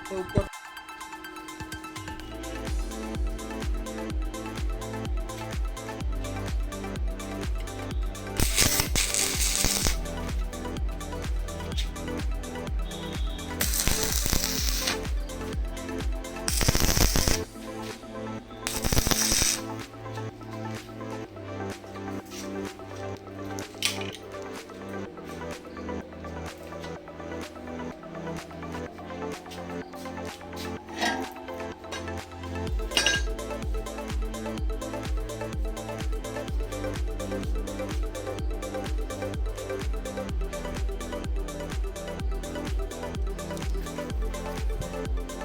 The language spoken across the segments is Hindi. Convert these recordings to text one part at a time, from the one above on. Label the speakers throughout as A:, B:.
A: तो ऊपर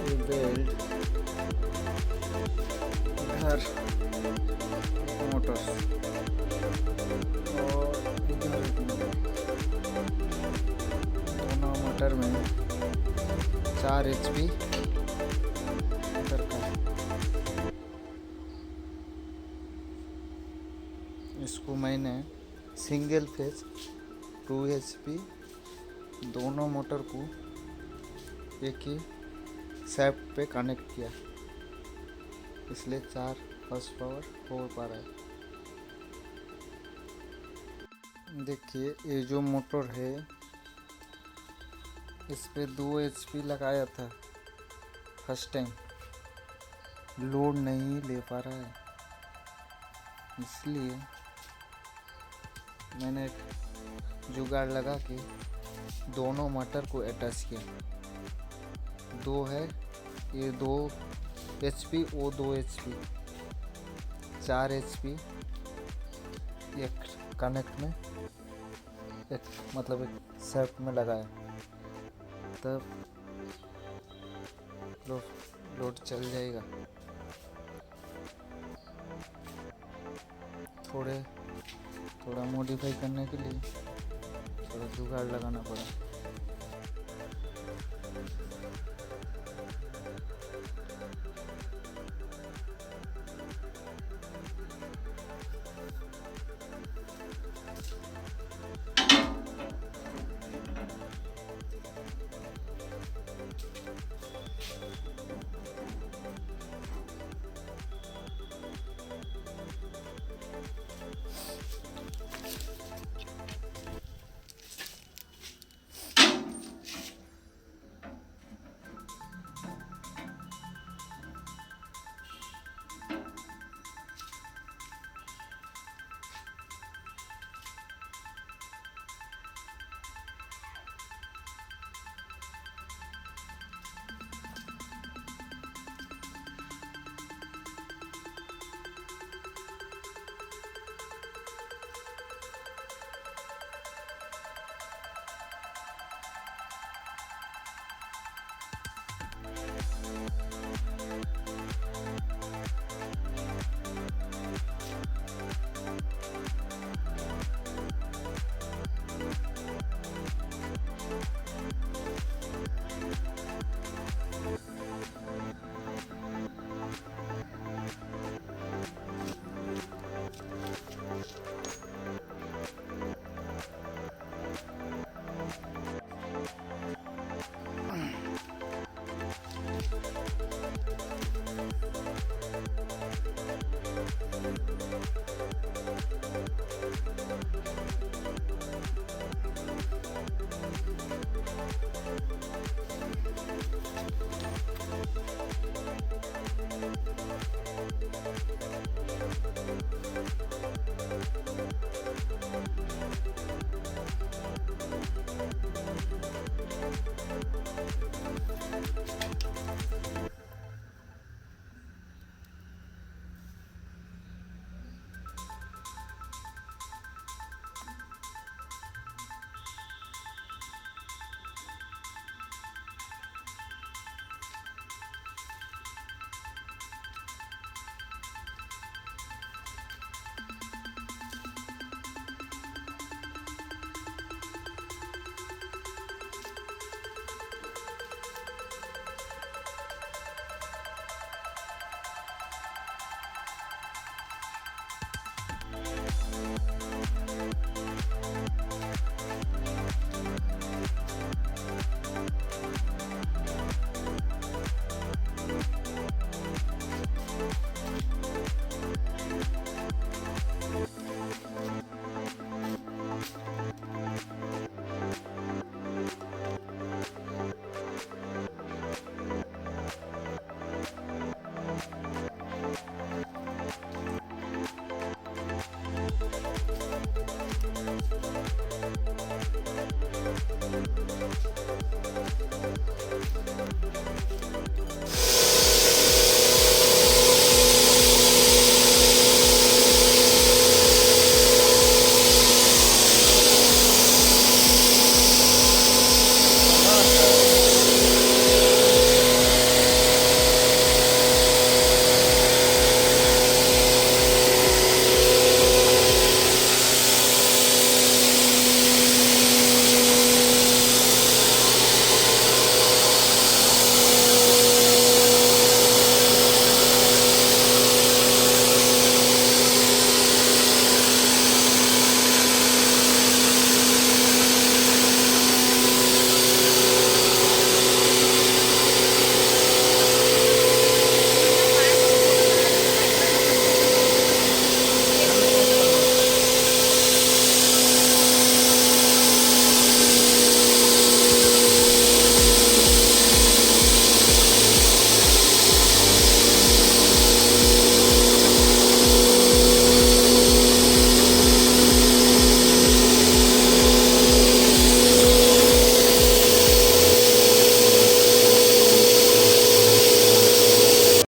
A: ये बेल्ट इधर मोटर और इधर दोनों मोटर में 4 HP इधर का। इसको मैंने सिंगल फेज 2 HP दोनों मोटर को एक ही शाफ्ट पे कनेक्ट किया, इसलिए 4 हॉर्स पावर हो पा रहा है। देखिए ये जो मोटर है इस पे 2 HP लगाया था फर्स्ट टाइम, लोड नहीं ले पा रहा है, इसलिए मैंने एक जुगाड़ लगा के दोनों मोटर को अटैच किया। 2 है, ये 2 HP वो 2 HP, 4 HP एक कनेक्ट में एक मतलब एक शाफ्ट में लगाया, तब लोड चल जाएगा। थोड़ा मॉडिफाई करने के लिए थोड़ा जुगाड़ लगाना पड़ा।